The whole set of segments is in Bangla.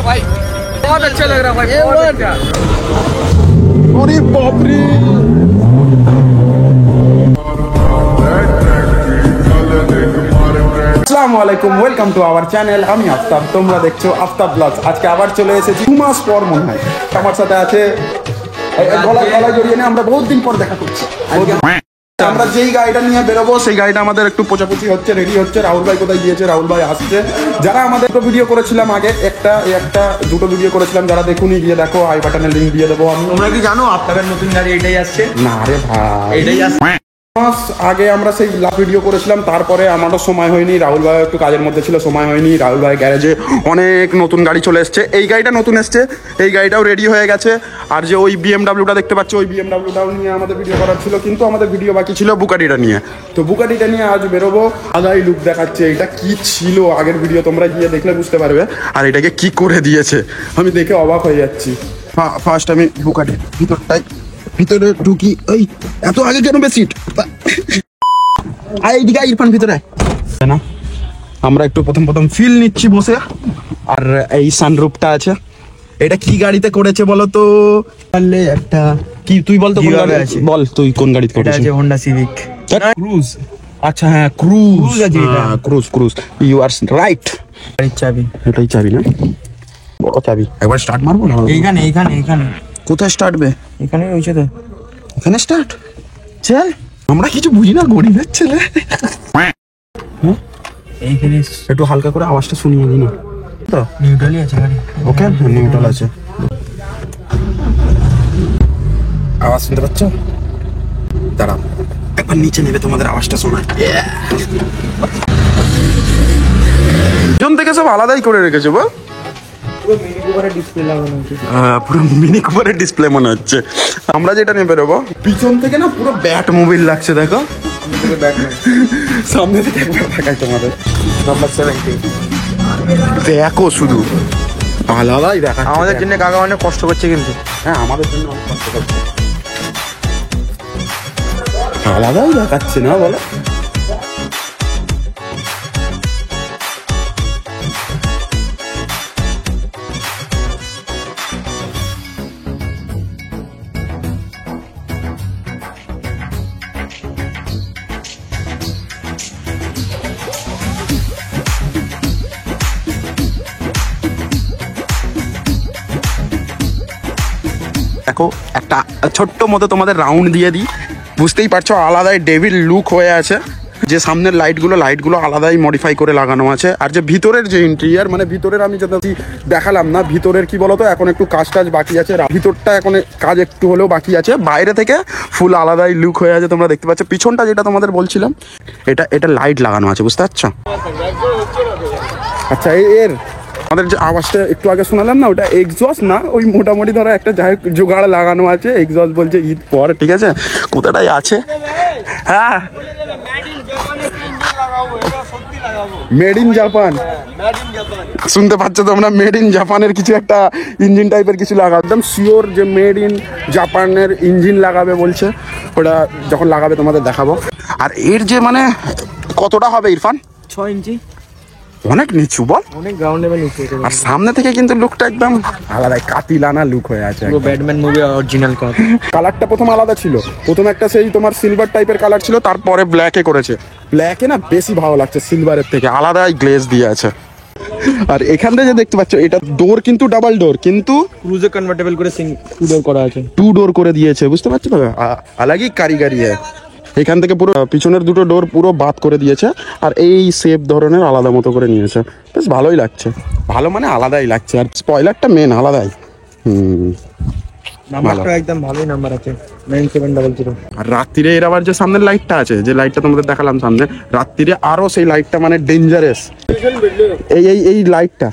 भाई, बहुत अच्छा लग रहा है भाई, बहुत अच्छा। अरे बाप रे, আসসালামু আলাইকুম, ওয়েলকাম টু আওয়ার চ্যানেল। আমি আফতাব, তোমরা দেখছো আফতাব ব্লগস। আজকে আবার চলে এসেছি 2 মাস পর মনে হয়। আমার সাথে আছে গলায় জড়িয়ে নিয়ে আমরা বহুত দিন পর দেখা করছি। আমরা যেই গাড়িটা নিয়ে বেরোবো সেই গাড়িটা আমাদের একটু পোচাপুচি হচ্ছে, রেডি হচ্ছে। রাহুল ভাই কোথায় গিয়েছে? রাহুল ভাই আসছে। যারা আমাদের তো ভিডিও করেছিলাম আগে, দুটো ভিডিও করেছিলাম, যারা দেখুনি গিয়ে দেখো, আই বাটনের লিঙ্ক দিয়ে দেবো আমি। তোমরা কি জানো আফতাবের নতুন গাড়ি এটাই আসছে? না রে ভাই, এটাই আসছে। মাস আগে আমরা সেই ভিডিও করেছিলাম, তারপরে আমারও সময় হয়নি, রাহুল ভাই একটু কাজের মধ্যে ছিল, সময় হয়নি। রাহুল ভাই গ্যারেজে অনেক নতুন গাড়ি চলে এসছে, এই গাড়িটা নতুন এসছে, এই গাড়িটাও রেডি হয়ে গেছে। আর যে ওই বিএমডাব্লিউটা দেখতে পাচ্ছ, ওই বিএমডাব্লিউটাও নিয়ে আমাদের ভিডিও করার ছিল, কিন্তু আমাদের ভিডিও বাকি ছিল বুকাটিটা নিয়ে। তো বুকাটিটা নিয়ে আজ বেরোবো। আগাই লুক দেখাচ্ছে, এটা কি ছিল আগের ভিডিও তোমরা গিয়ে দেখলে বুঝতে পারবে। আর এটাকে কি করে দিয়েছে আমি দেখে অবাক হয়ে যাচ্ছি। ফার্স্ট আমি বুকাটির ভিতরে ঢুকি। ওই এত আগে কেন সিট? এইদিকে ইরফান ভিতরে না, আমরা একটু প্রথম ফিল নিচ্ছি বসে। আর এই সানরুফটা আছে, এটা কি গাড়িতে করেছে বলো তো? পারলে একটা কি তুই বল তো, কোন গাড়ি আছে? বল তুই কোন গাড়িতে করেছিস? এটা আছে হোন্ডা সিভিক ক্রুজ। আচ্ছা হ্যাঁ, ক্রুজ আছে এটা। Cruze you are right. গাড়ির চাবি এটাই চাবি না? বড় চাবি। একবার স্টার্ট মারবো না? এইখানে কোথায় স্টার্ট বে? এখানে রয়েছে তো, এখানে স্টার্ট। চল, আমরা কিছু বুঝি না, গরিবের ছেলে। এইখানে একটু হালকা করে আওয়াজটা শুনিয়ে দিই না তো? নিউট্রালই আছে গাড়ি। ওকে, নিউট্রাল আছে। আওয়াজ শুনতে পাচ্ছ? দাঁড়াও, একবার নিচে নেবে, তোমাদের আওয়াজটা শোনায়। পিছন থেকে সব আলাদাই করে রেখেছে বল। পুরো মিনি কুপারের ডিসপ্লে লাগানো আছে। পুরো মিনি কুপারের ডিসপ্লে মনে হচ্ছে। আমরা যেটা নিয়ে বেরোবো, পিছন থেকে না পুরো ব্যাট মোবাইল লাগছে। দেখো সামনে থেকে একবার দেখাই তোমাদের। নাম্বার 70। দেখো শুধু আলাদাই দেখা। আমাদের জন্য কাকা অনেক কষ্ট করছে কিন্তু। হ্যাঁ, আমাদের জন্য অনেক কষ্ট করছে। আলাদাই দেখাচ্ছে না বলো? দেখো, একটা ছোট্ট মতো তোমাদের রাউন্ড দিয়ে দিই। বুঝতেই পারছো আলাদাই ডেভিল লুক হয়ে আছে। যে সামনের লাইটগুলো আলাদাই মডিফাই করে লাগানো আছে। আর যে ভিতরের যে ইন্টেরিয়ার, মানে ভিতরের আমি যেটা দেখালাম না, ভিতরের কি বলতো, এখন একটু কাজ বাকি আছে। ভিতরটা এখন কাজ একটু হলেও বাকি আছে। বাইরে থেকে ফুল আলাদাই লুক হয়ে আছে, তোমরা দেখতে পাচ্ছ। পিছনটা যেটা তোমাদের বলছিলাম, এটা লাইট লাগানো আছে, বুঝতে পারছো? আচ্ছা, এর আমাদের যে আওয়াজটা একটু আগে শোনালাম না, ওটা এক্সজস্ট না, ওই মোটামুটি ধরো একটা যাই জোগাড় লাগানো আছে। এক্সজস্ট বলছে ঈদ পর, ঠিক আছে? কোথাটাই আছে। হ্যাঁ, মেড ইন জাপান। শুনতে পাচ্ছ তোমরা? মেড ইন জাপানের কিছু একটা ইঞ্জিন টাইপের কিছু লাগাবে। একদম শিওর যে মেড ইন জাপানের ইঞ্জিন লাগাবে বলছে। ওটা যখন লাগাবে তোমাদের দেখাবো। আর এর যে মানে কতটা হবে ইরফান? 6 ইঞ্চি। অনেক নিচু বল, অনেক গ্রাউন্ড লেভেল নিচে। আর সামনে থেকে কিন্তু লুকটা একদম আলাদা, কাতিলানা লুক হয়ে আছে। পুরো ব্যাটম্যান মুভি অরিজিনাল কপি। কালারটা প্রথম আলাদা ছিল, প্রথম একটা সেই তোমার সিলভার টাইপের কালার ছিল, তারপরে ব্ল্যাকে করেছে। ব্ল্যাকে না বেশি ভালো লাগছে সিলভারের থেকে, আলাদাই গ্লেজ দিয়ে আছে। আর এখান থেকে যে দেখতে পাচ্ছ, এটা ডোর কিন্তু ডাবল ডোর, কিন্তু ক্রুজে কনভার্টেবল করে 2 ডোর করা আছে। 2 ডোর করে দিয়েছে, বুঝতে পারছো তো? আলাদাই কারিগরি। এখান থেকে পুরো পিছনের দুটো ডোর পুরো বাদ করে দিয়েছে, আর এই শেপ ধরনের আলাদা মতো করে নিয়েছে। বেশ ভালোই লাগছে, ভালো মানে আলাদাই লাগছে। আর স্পয়লারটা মেন আলাদাই। নাম্বারটা একদম ভালোই নাম্বার আছে, 9700। আর রাত্রিরে এর আবার যে সামনের লাইটটা আছে, যে লাইটটা তোমাদের দেখালাম সামনে, রাত্রিরে আরো সেই লাইটটা মানে ডেঞ্জারাস। এই লাইটটা,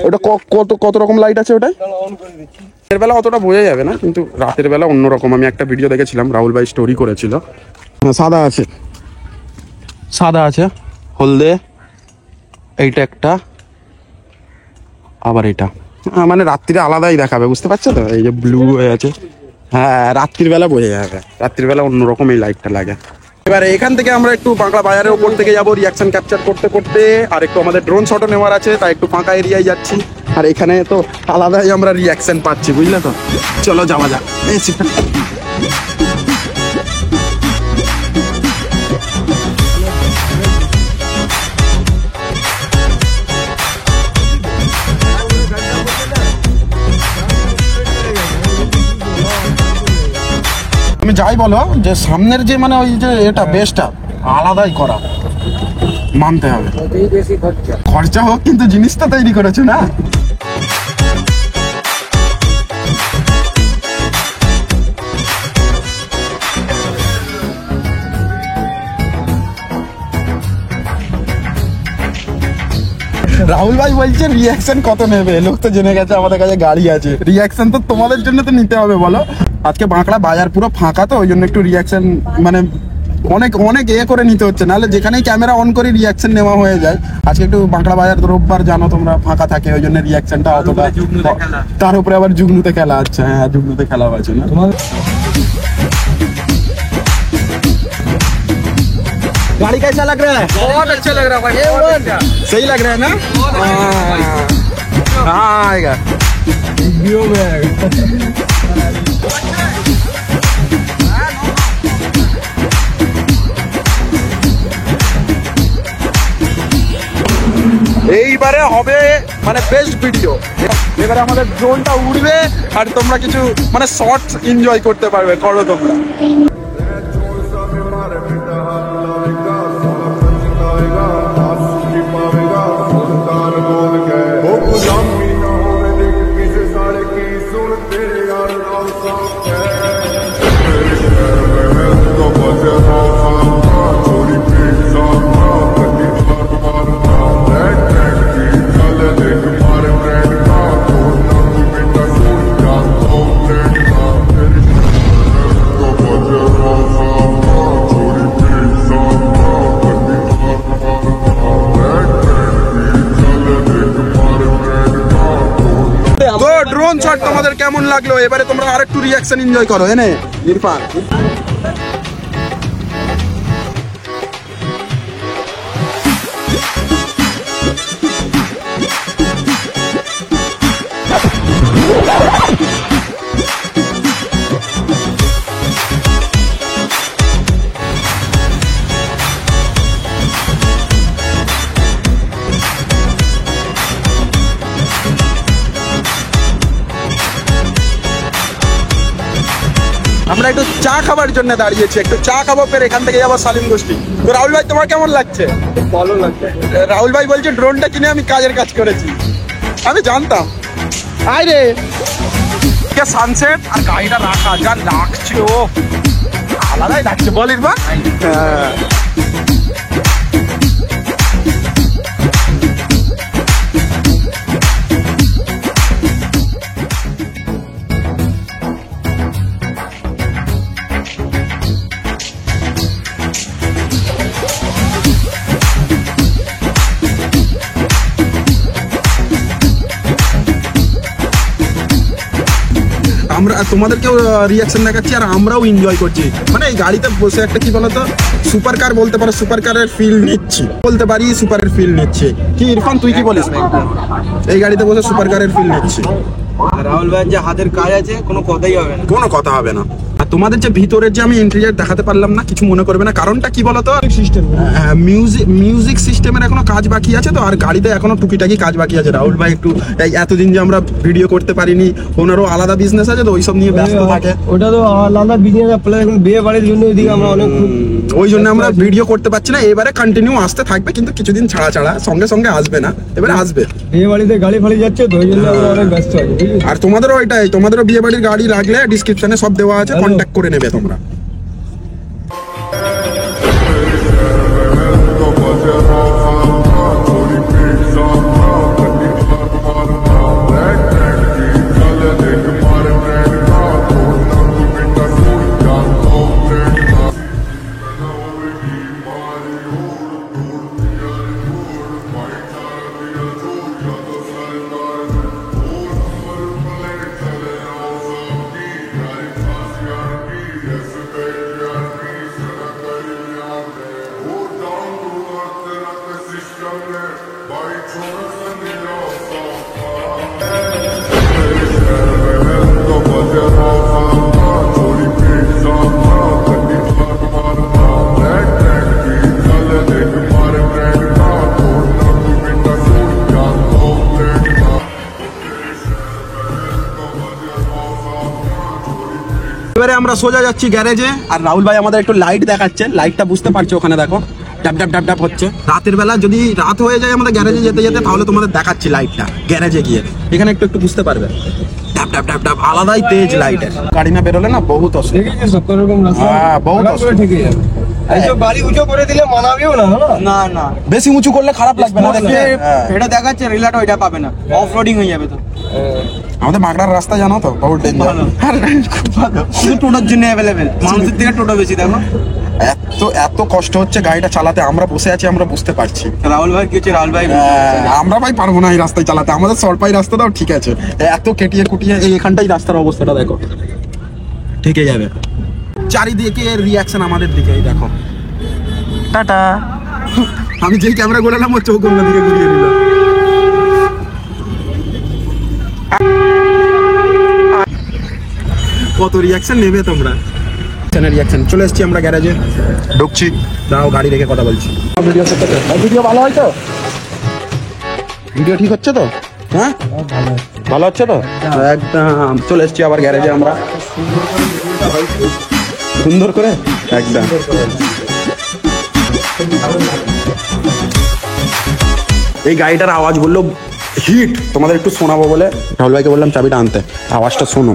ওটা কত রকম লাইট আছে ওটাই? রাতের বেলা অতটা বোঝা যাবে না, কিন্তু রাতের বেলা অন্যরকম। আমি একটা ভিডিও দেখেছিলাম, রাহুল ভাই স্টোরি করেছিল। সাদা আছে হলদে, এইটা একটা, আবার এটা। মানে রাত্রিরে আলাদাই দেখাবে, বুঝতে পারছো তো? এই যে ব্লু হয়ে আছে, হ্যাঁ, রাত্রির বেলা বোঝা যাবে। রাত্রির বেলা অন্যরকম এই লাইটটা লাগে। এবারে এখান থেকে আমরা একটু বাংলা বাজারের উপর থেকে যাবো রিয়াকশন ক্যাপচার করতে করতে। আর একটু আমাদের ড্রোন শটও নেওয়ার আছে, তাই একটু ফাঁকা এরিয়ায় যাচ্ছি। আর এখানে তো আলাদাই আমরা রিয়াকশন পাচ্ছি, বুঝলে তো। চলো যাওয়া যাক। তুমি যাই বলো যে সামনের যে মানে ওই যে এটা বেসটা আলাদাই করা, মানতে হবে। খরচা হোক কিন্তু জিনিসটা তৈরি করেছে না। রাহুল ভাই বলছে রিয়াকশন কত নেবে, লোক তো জেনে গেছে আমাদের কাছে গাড়ি আছে, রিয়াকশন তো তোমাদের জন্য তো নিতে হবে বলো। আজকে বাঁকড়া বাজার পুরো ফাঁকা, তো ওই জন্য একটু রিয়াকশন মানে অনেক অনেক করে নিতে হচ্ছে, নাহলে যেখানেই ক্যামেরা অন করে রিয়াকশন নেওয়া হয়ে যায়। আজকে একটু বাঁকড়া বাজার রোববার জানো তোমরা ফাঁকা থাকে, ওই জন্য রিয়াকশনটা অতটা। তার উপরে আবার যুগনুতে খেলা। আচ্ছা হ্যাঁ, যুগনুতে খেলা আছে না। गाड़ी कैसा लग रहा है? बहुत अच्छा लग रहा है भाई, बहुत अच्छा। सही लग रहा है ना? हाँ आएगा वीडियो में आएगा। এইবারে হবে মানে বেস্ট ভিডিও। এবারে আমাদের ড্রোনটা উড়বে আর তোমরা কিছু মানে শর্টস এনজয় করতে পারবে, করো তোমরা। তো ড্রোন শট তোমাদের কেমন লাগলো? এবারে তোমরা আরেকটু রিয়াকশন এনজয় করো। এনে ইরফান, আমরা একটু চা খাবার জন্য দাঁড়িয়েছি, একটু চা খাবো, ফের এখান থেকে যাবো সালিম গোষ্ঠী। তো রাহুল ভাই তোমার কেমন লাগছে? ভালো লাগছে। রাহুল ভাই বলছে ড্রোনটা কিনে আমি কাজের কাজ করেছি, আমি জানতাম। আয় রে সানসেট আর গাড়িটা রাখা যা লাগছে, ও আলাদাই লাগছে বল ইরফান। হ্যাঁ আমরা তোমাদেরকেও রিয়াকশন দেখাচ্ছি আর আমরাও এনজয় করছি। মানে এই গাড়িতে বসে একটা কি বলতো সুপার কার বলতে পারো, সুপার কারের ফিল নিচ্ছি বলতে পারি, সুপারের ফিল নিচ্ছে। কি ইরফান তুই কি বলিস? এই গাড়িতে বসে সুপার কারের ফিল নিচ্ছি। রাহুল ভাইয়ের যে হাতের কাজ আছে কোনো কথাই হবে না, কোনো কথা হবে না। আর তোমাদের যে ভিতরের যে আমি ইন্টেরিয়র দেখাতে পারলাম না, কিছু মনে করবে না, কারণটা কি বলতো সিস্টেম মিউজিক সিস্টেমের এখনো কাজ বাকি আছে, তো আর গাড়িতে এখনো টুকিটাকি কাজ বাকি আছে। রাহুল ভাই একটু এতদিন যে আমরা ভিডিও করতে পারিনি, ওনারও আলাদা বিজনেস আছে, তো ওইসব নিয়ে ব্যস্ত থাকে। ওটা তো আলাদা বিজনেস, প্লাস এখন বিয়ে বাড়ির জন্য ওইদিকে আমরা অনেক, ওই জন্য আমরা ভিডিও করতে পারছি না। এবারে কন্টিনিউ আসতে থাকবে, কিন্তু কিছুদিন ছাড়া ছাড়া, সঙ্গে সঙ্গে আসবে না, এবারে আসবে। বিয়ে বাড়িতে গাড়ি ফাড়ি যাচ্ছে তো ওই জন্য আমরা অনেক ব্যস্ত আছি। আর তোমাদেরও ওইটাই, তোমাদেরও বিয়ে বাড়ির গাড়ি লাগলে ডিসক্রিপশনে সব দেওয়া আছে, কন্ট্যাক্ট করে নেবে তোমরা। এবারে আমরা সোজা যাচ্ছি গ্যারেজে, আর রাহুল ভাই আমাদের একটু লাইট দেখাচ্ছে, লাইটটা বুঝতে পারছো ওখানে দেখো ডাব ডাব ডাব ডাব হচ্ছে। রাতের বেলা যদি রাত হয়ে যায় আমাদের গ্যারেজে যেতে যেতে, তাহলে তোমাদের দেখাচ্ছি লাইটটা গ্যারেজে গিয়ে, এখানে একটু একটু বুঝতে পারবে। ডাব ডাব ডাব ডাব আলাদাই তেজ লাইটের। গাড়ি না বেরোলে না বহুত অসুবিধা। ঠিক আছে, 70 রকম রাস্তা। হ্যাঁ, বহুত হঠাৎ করে ঠিক হয়ে যাবে। এইসব বাড়ি উঁচু করে দিলে মানাবেও না, না? না না বেশি উঁচু করলে খারাপ লাগবে না দেখলে। হ্যাঁ। এটা দেখাচ্ছে রিলাট ওইটা পাবে না, অফ রোডিং হয়ে যাবে তো। আমাদের বাগড়ার রাস্তা জানো তো, বহুত ডেঞ্জার। খুব ভালো। শুধু টোটোর জন্য অ্যাভেলেবেল, মানুষের থেকে টোটো বেশি দেখো। এত এত কষ্ট হচ্ছে গাড়িটা চালাতে, আমরা বসে আছি আমরা বুঝতে পারছি। রাহুল ভাই কি হচ্ছে, রাহুল ভাই আমরা ভাই পারবো না এই রাস্তায় চালাতে, আমাদের সরপাই রাস্তাটাও ঠিক আছে, এত কেটিয়ে কুটিয়ে এখানটাই রাস্তার অবস্থাটা দেখো, ঠিকই যাবে। চারিদিকে রিয়াকশন আমাদের দিকে, এই দেখো টাটা। আমি যেই ক্যামেরা ঘোরালাম ওর চোখ অন্যদিকে ঘুরিয়ে দিল। কত রিয়াকশন নেবে তোমরা? রিয়াকশন চলে এসেছি আমরা গ্যারেজে, ঢুকছি, দাঁড়াও গাড়ি রেখে কথা বলছি। ভিডিও ভালো হয় তো? ভিডিও ঠিক হচ্ছে তো? হ্যাঁ ভালো হচ্ছে তো একদম। চলে এসেছি আবার গ্যারেজে আমরা, সুন্দর করে একদম। এই গাড়িটার আওয়াজ বললো হিট, তোমাদের একটু শোনাবো বলে রাহুল ভাইকে বললাম চাবিটা আনতে, আওয়াজটা শোনো।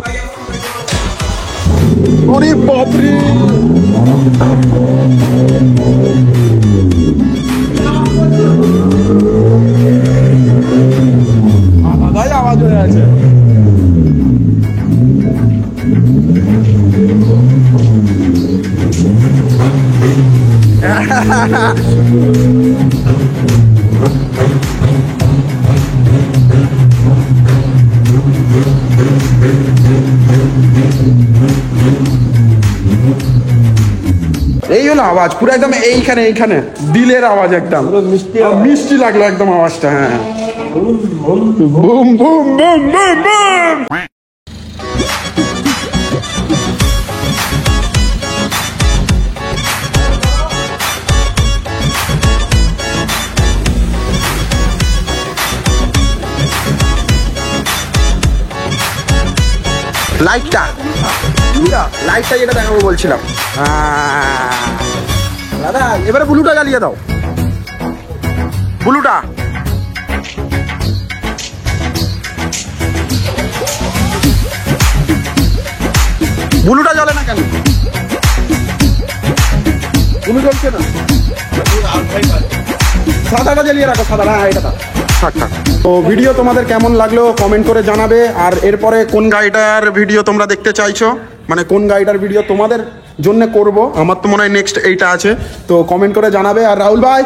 ওরে বাপরে, আলাদাই আওয়াজ হয়ে আছে। এই হলো আওয়াজ পুরো একদম, এইখানে এইখানে দিলের আওয়াজ একদম মিষ্টি মিষ্টি লাগলো একদম আওয়াজটা। হ্যাঁ, boom boom boom boom boom. লাইটটা লাইটটা যেটা দেখাবো বলছিলাম, দাদা এবারে ব্লুটা জ্বালিয়ে দাও, ব্লুটা। ব্লুটা জ্বলে না কেন? ব্লু জ্বলছে না, সাদাটা জ্বালিয়ে রাখো, সাদাটা। হ্যাঁ এটা থাক থাক। তো ভিডিও তোমাদের কেমন লাগলো কমেন্ট করে জানাবে, আর এরপরে কোন গাড়িটার ভিডিও তোমরা দেখতে চাইছো, মানে কোন গাড়িটার ভিডিও তোমাদের জন্য করব। আমার তো মনে হয় নেক্সট এইটা আছে, তো কমেন্ট করে জানাবে। আর রাহুল ভাই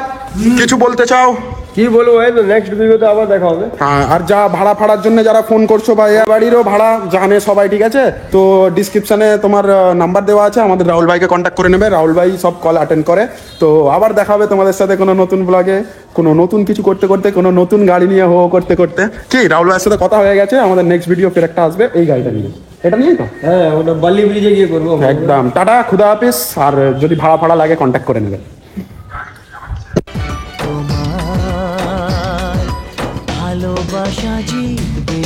কিছু বলতে চাও? কি বলবো, এই তো নেক্সট ভিডিওতে আবার দেখা হবে। হ্যাঁ, আর যা ভাড়া ফাড়ার জন্য যারা ফোন করছো বা এ বাড়িরও ভাড়া জানে সবাই, ঠিক আছে? তো ডিসক্রিপশনে তোমার নাম্বার দেওয়া আছে, আমাদের রাহুল ভাইকে কন্ট্যাক্ট করে নেবে, রাহুল ভাই সব কল অ্যাটেন্ড করে। তো আবার দেখা হবে তোমাদের সাথে কোনো নতুন ব্লগে, কোনো নতুন কিছু করতে করতে, কোনো নতুন গাড়ি নিয়ে হো করতে করতে। কি রাহুল ভাইয়ের সাথে কথা হয়ে গেছে, আমাদের নেক্সট ভিডিও ফের একটা আসবে এই গাড়িটা নিয়ে, এটা নিয়েই তো। হ্যাঁ, ওটা বালি ব্রিজে গিয়ে করবো একদম। টাটা, খুদা হাফিজ। আর যদি ভাড়া ফাড়া লাগে কন্ট্যাক্ট করে নেবে। ভালোবাসা জিতবে।